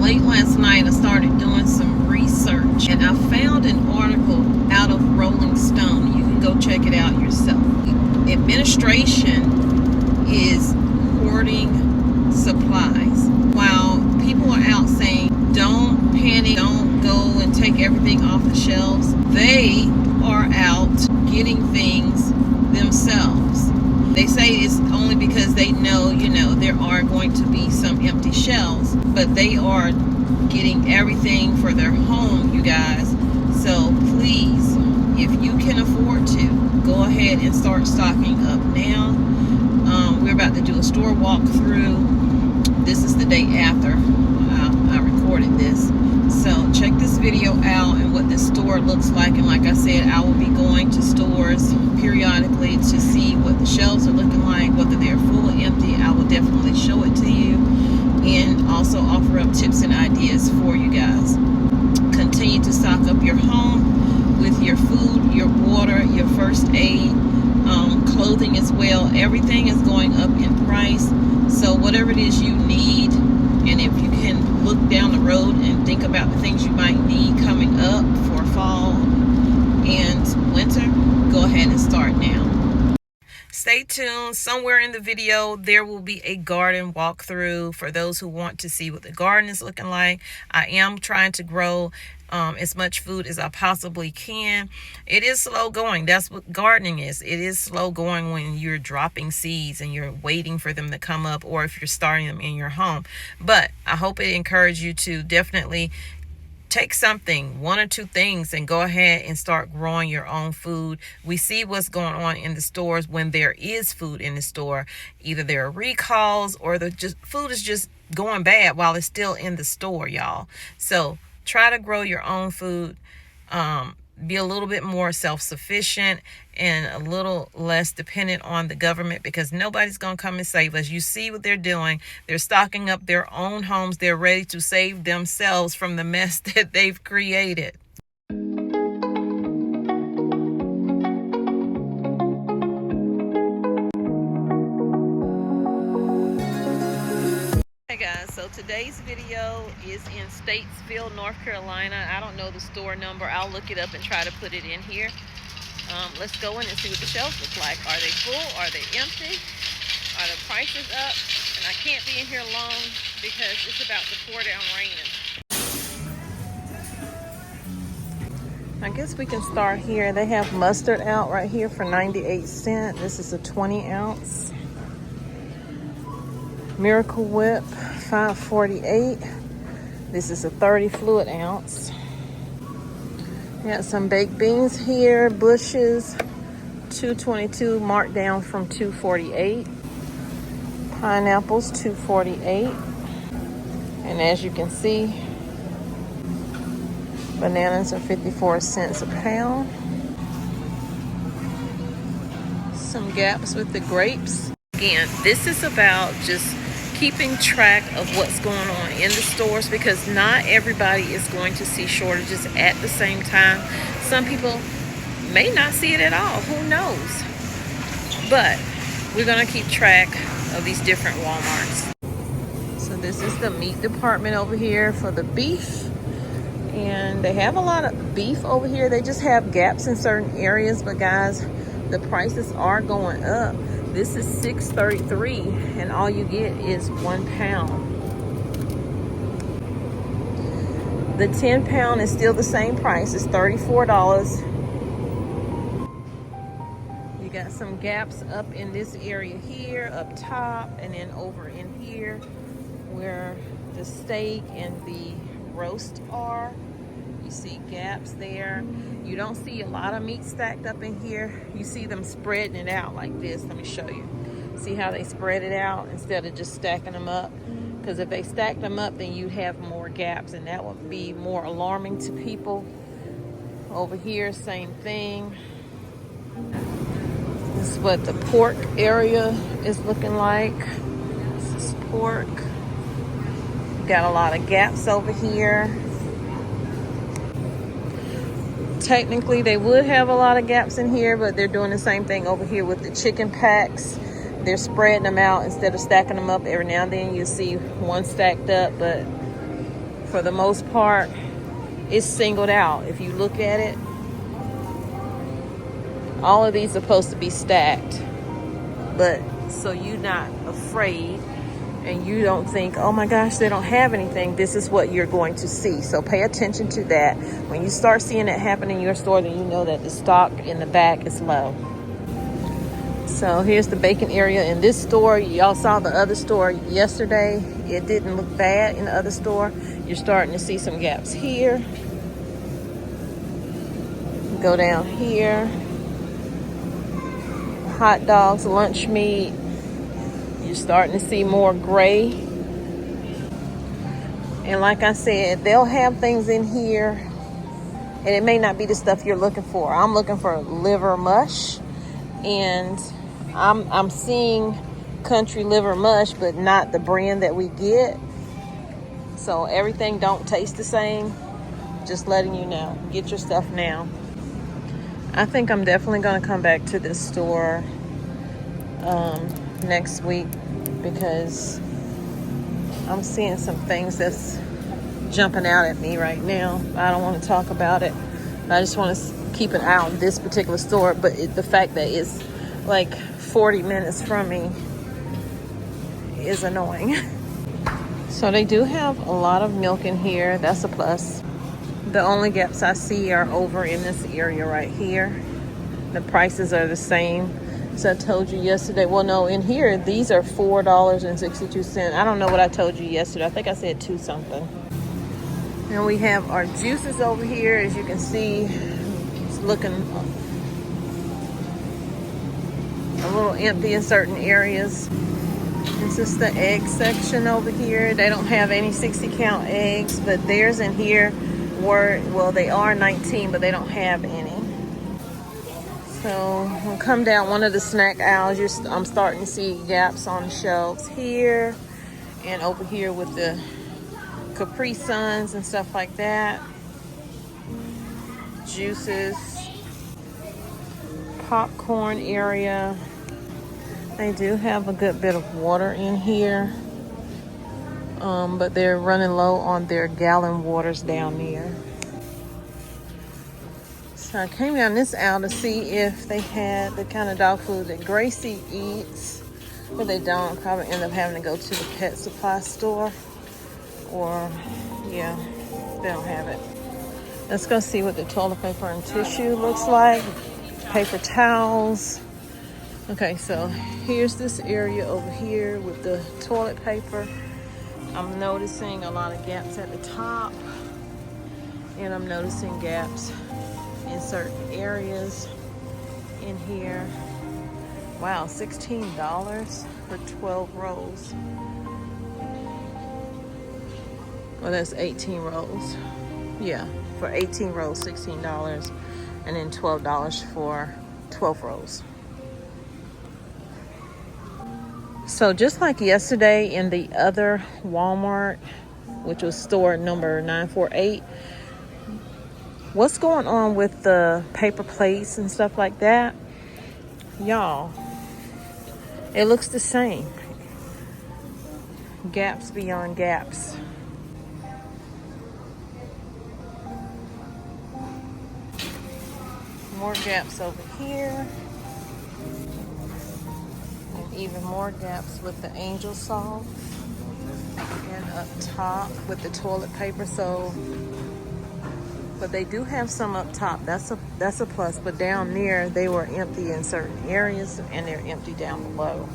late last night I started doing some research, and I found an article out of Rolling Stone. You can go check it out yourself. Administration is hoarding supplies, while people are out saying don't panic, don't go and take everything off the shelves. They are out getting things themselves. They say it's only because they know, there are going to be some empty shelves, but they are getting everything for their home, you guys. So please, if you can afford to, go ahead and start stocking up now. We're about to do a store walkthrough. This is the day after I recorded this. So check this video out and what this store looks like. And like I said, I will be going to stores periodically to see what the shelves are looking like, whether they're full or empty. I will definitely show it to you and also offer up tips and ideas for you guys. Continue to stock up your home with your food, your water, your first aid, clothing as well. Everything is going up in price. So whatever it is you need, and if you can look down the road and think about the things you might need coming up for fall and winter, go ahead and start now. Stay tuned. Somewhere in the video there will be a garden walkthrough for those who want to see what the garden is looking like. I am trying to grow as much food as I possibly can. It is slow going. That's what gardening is. It is slow going when you're dropping seeds and you're waiting for them to come up, or if you're starting them in your home. But I hope it encourages you to definitely take something, one or two things, and go ahead and start growing your own food. We see what's going on in the stores when there is food in the store. Either there are recalls or the food is just going bad while it's still in the store, y'all. So try to grow your own food. Be a little bit more self-sufficient and a little less dependent on the government, because nobody's going to come and save us. You see what they're doing. They're stocking up their own homes. They're ready to save themselves from the mess that they've created. Hey guys, so today's video is in Statesville, North Carolina. I don't know the store number. I'll look it up and try to put it in here. Let's go in and see what the shelves look like. Are they full? Are they empty? Are the prices up? And I can't be in here long because it's about to pour down raining. I guess we can start here. They have mustard out right here for 98 cents. This is a 20 ounce. Miracle Whip, $5.48. This is a 30 fluid ounce. Got some baked beans here, Bushes, $2.22, marked down from $2.48. Pineapples, $2.48. And as you can see, bananas are 54 cents a pound. Some gaps with the grapes. Again, this is about just keeping track of what's going on in the stores, because not everybody is going to see shortages at the same time. Some people may not see it at all, who knows? But we're going to keep track of these different Walmarts. So this is the meat department over here for the beef, and they have a lot of beef over here. They just have gaps in certain areas, but guys, the prices are going up. This is $6.33, and all you get is 1 pound. The 10 pound is still the same price. It's $34. You got some gaps up in this area here, up top, and then over in here where the steak and the roast are. You see gaps there. You don't see a lot of meat stacked up in here. You see them spreading it out like this. Let me show you. See how they spread it out instead of just stacking them up? Because if they stacked them up, then you'd have more gaps, and that would be more alarming to people. Over here, same thing. This is what the pork area is looking like. This is pork. Got a lot of gaps over here. Technically, they would have a lot of gaps in here, but they're doing the same thing over here with the chicken packs. They're spreading them out instead of stacking them up. Every now and then you see one stacked up, but for the most part, it's singled out. If you look at it, all of these are supposed to be stacked. But so you're not afraid and you don't think, oh my gosh, they don't have anything. This is what you're going to see. So pay attention to that. When you start seeing that happen in your store, then you know that the stock in the back is low. So here's the bacon area in this store. Y'all saw the other store yesterday. It didn't look bad in the other store. You're starting to see some gaps here. Go down here. Hot dogs, lunch meat. You're starting to see more gray. And like I said, they'll have things in here, and it may not be the stuff you're looking for. I'm looking for liver mush, and I'm seeing country liver mush, but not the brand that we get. So everything don't taste the same. Just letting you know. Get your stuff now. I think I'm definitely going to come back to this store next week, because I'm seeing some things that's jumping out at me right now. I don't want to talk about it. I just want to keep an eye on this particular store, but the fact that it's like 40 minutes from me is annoying. So they do have a lot of milk in here. That's a plus. The only gaps I see are over in this area right here. The prices are the same. So I told you yesterday, well, no, in here, these are $4.62. I don't know what I told you yesterday. I think I said 2 something. And we have our juices over here. As you can see, it's looking a little empty in certain areas. This is the egg section over here. They don't have any 60 count eggs, but theirs in here were, well, they are 19, but they don't have any. So we'll come down one of the snack aisles. I'm starting to see gaps on the shelves here and over here with the Capri Suns and stuff like that. Juices, popcorn area. They do have a good bit of water in here, but they're running low on their gallon waters down there. So I came down this aisle to see if they had the kind of dog food that Gracie eats, but they don't. Probably end up having to go to the pet supply store, or yeah, they don't have it. Let's go see what the toilet paper and tissue looks like. Paper towels. Okay, so here's this area over here with the toilet paper. I'm noticing a lot of gaps at the top, and I'm noticing gaps in certain areas in here. Wow, $16 for 12 rolls. Well, that's 18 rolls. Yeah, for 18 rolls, $16, and then $12 for 12 rolls. So just like yesterday in the other Walmart, which was store number 948, what's going on with the paper plates and stuff like that? Y'all, it looks the same. Gaps beyond gaps. More gaps over here. And even more gaps with the Angel Salt. And up top with the toilet paper. So, but they do have some up top. That's a plus. But down there, they were empty in certain areas, and they're empty down below.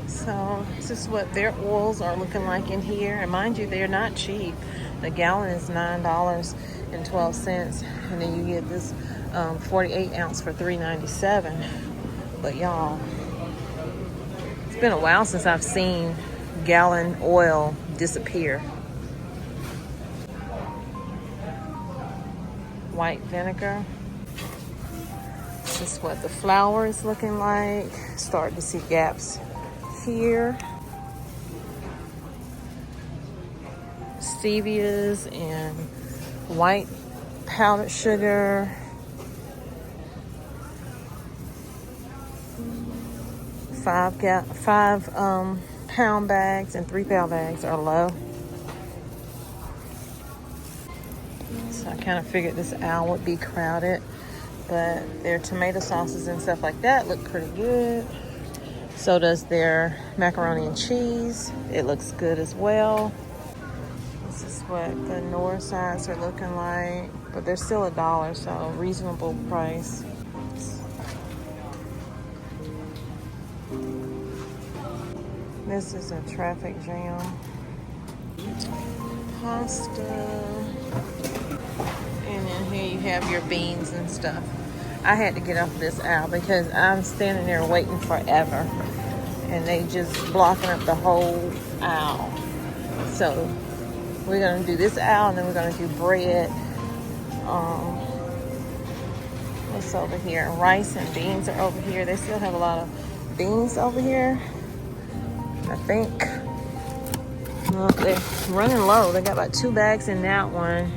So this is what their oils are looking like in here. And mind you, they're not cheap. The gallon is $9.12, and then you get this 48 ounce for $3.97. But y'all, it's been a while since I've seen gallon oil disappear. White vinegar. This is what the flour is looking like. Starting to see gaps here. Stevias and white powdered sugar. 5 pound bags and 3 pound bags are low. So I kind of figured this aisle would be crowded, but their tomato sauces and stuff like that look pretty good. So does their macaroni and cheese. It looks good as well. This is what the north sides are looking like, but they're still $1, so reasonable price. This is a traffic jam. Pasta. And then here you have your beans and stuff. I had to get off this aisle because I'm standing there waiting forever. And they just blocking up the whole aisle. So we're gonna do this aisle and then we're gonna do bread. What's over here? Rice and beans are over here. They still have a lot of beans over here, I think. Well, they're running low. They got about 2 bags in that one.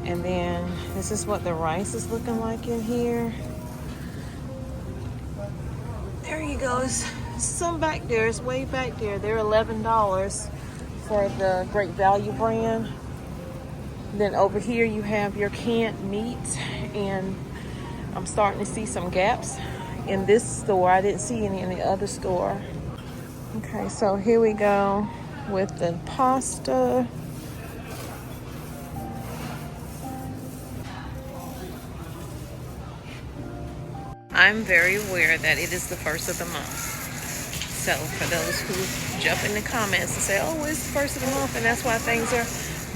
And then this is what the rice is looking like in here. There you go. It's some back there. It's way back there. They're $11 for the Great Value brand. Then over here you have your canned meats, and I'm starting to see some gaps in this store. I didn't see any in the other store. Okay, so here we go with the pasta. I'm very aware that it is the first of the month. So for those who jump in the comments and say, oh, it's the first of the month and that's why things are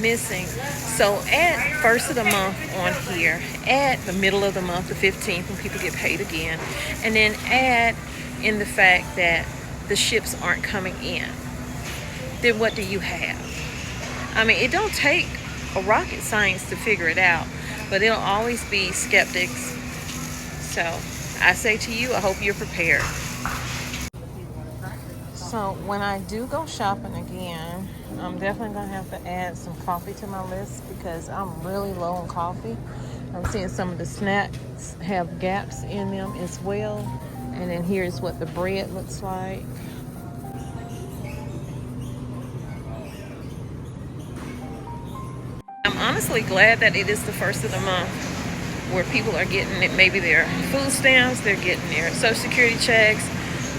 missing. So add first of the month on here, add the middle of the month, the 15th, when people get paid again, and then add in the fact that the ships aren't coming in. Then what do you have? I mean, it don't take a rocket science to figure it out, but there'll always be skeptics. So I say to you, I hope you're prepared. So when I do go shopping again, I'm definitely going to have to add some coffee to my list because I'm really low on coffee. I'm seeing some of the snacks have gaps in them as well. And then here's what the bread looks like. I'm honestly glad that it is the first of the month where people are getting it, maybe their food stamps, they're getting their Social Security checks,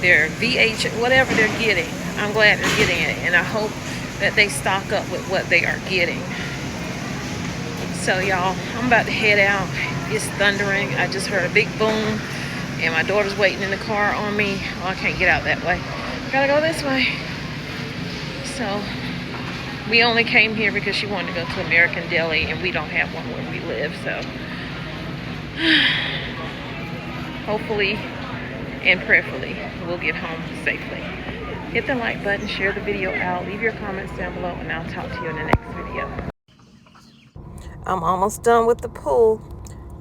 their VH, whatever they're getting. I'm glad they're getting it, and I hope that they stock up with what they are getting. So y'all, I'm about to head out. It's thundering. I just heard a big boom, and my daughter's waiting in the car on me. Oh, I can't get out that way. Gotta go this way. So we only came here because she wanted to go to American Deli, and we don't have one where we live, so hopefully and prayerfully we'll get home safely. Hit the like button, share the video out, leave your comments down below, and I'll talk to you in the next video. I'm almost done with the pool.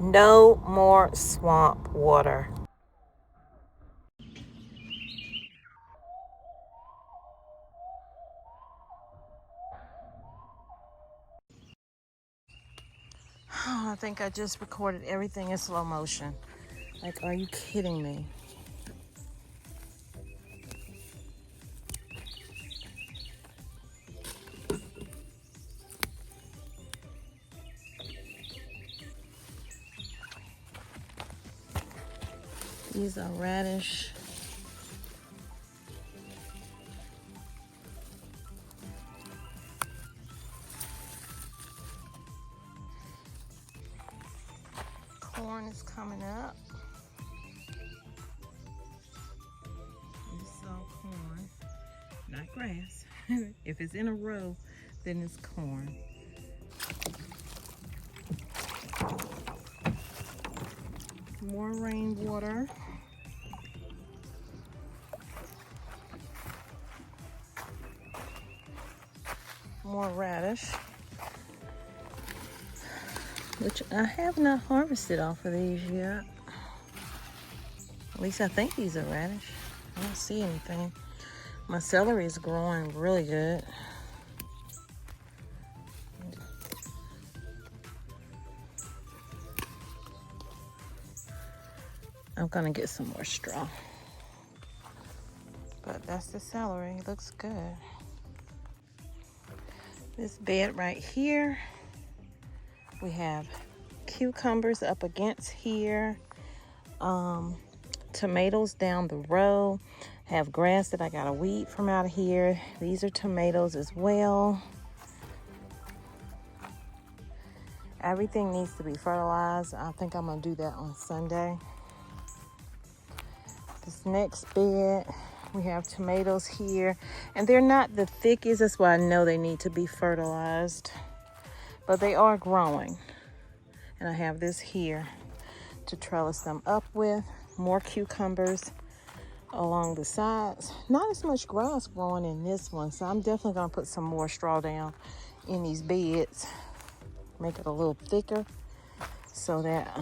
No more swamp water. Oh, I think I just recorded everything in slow motion. Like, are you kidding me? These are radish. Corn is coming up. This is all corn, not grass. If it's in a row, then it's corn. More rainwater. More radish, which I have not harvested off of these yet. At least I think these are radish. I don't see anything. My celery is growing really good. I'm gonna get some more straw. But that's the celery. Looks good. This bed right here, we have cucumbers up against here. Tomatoes down the row. Have grass that I gotta weed from out of here. These are tomatoes as well. Everything needs to be fertilized. I think I'm gonna do that on Sunday. This next bed, we have tomatoes here, and they're not the thickest. That's why I know they need to be fertilized, but they are growing. And I have this here to trellis them up with. More cucumbers along the sides. Not as much grass growing in this one, so I'm definitely gonna put some more straw down in these beds. Make it a little thicker so that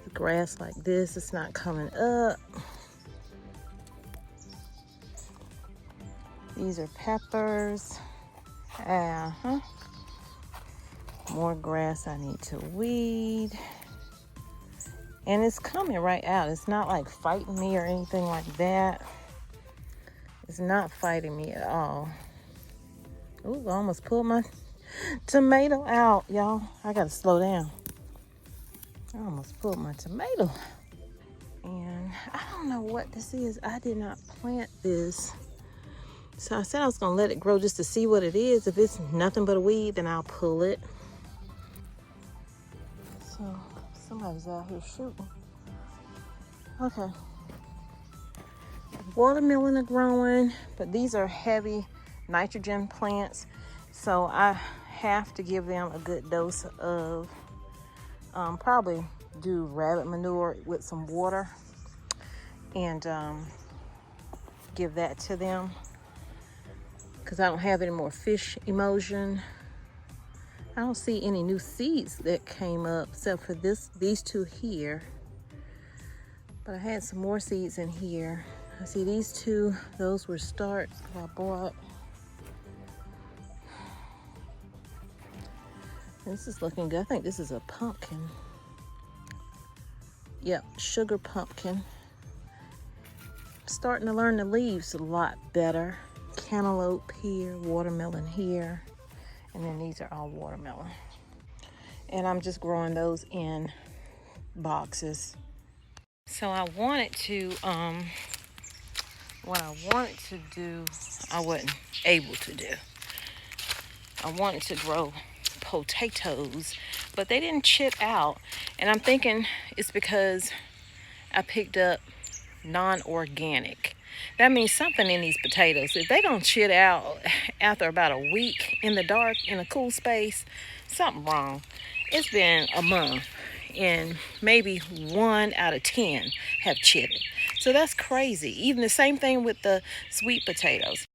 the grass like this, it's not coming up. These are peppers. More grass I need to weed. And it's coming right out. It's not like fighting me or anything like that. It's not fighting me at all. Ooh, I almost pulled my tomato out, y'all. I gotta slow down. I almost pulled my tomato. And I don't know what this is. I did not plant this. So I said I was gonna let it grow just to see what it is. If it's nothing but a weed, then I'll pull it. So somebody's out here shooting. Okay. Watermelon are growing, but these are heavy nitrogen plants. So I have to give them a good dose of, probably do rabbit manure with some water and give that to them. Because I don't have any more fish emulsion. I don't see any new seeds that came up except for these two here. But I had some more seeds in here. I see these two, those were starts that I bought. This is looking good. I think this is a pumpkin. Yep, sugar pumpkin. Starting to learn the leaves a lot better. Cantaloupe here, watermelon here. And then these are all watermelon. And I'm just growing those in boxes. So I wanted to, what I wanted to do, I wasn't able to do. I wanted to grow potatoes, but they didn't chip out. And I'm thinking it's because I picked up non-organic. That means something in these potatoes. If they don't chip out after about a week in the dark, in a cool space, something wrong. It's been a month and maybe 1 out of 10 have chipped. So that's crazy. Even the same thing with the sweet potatoes.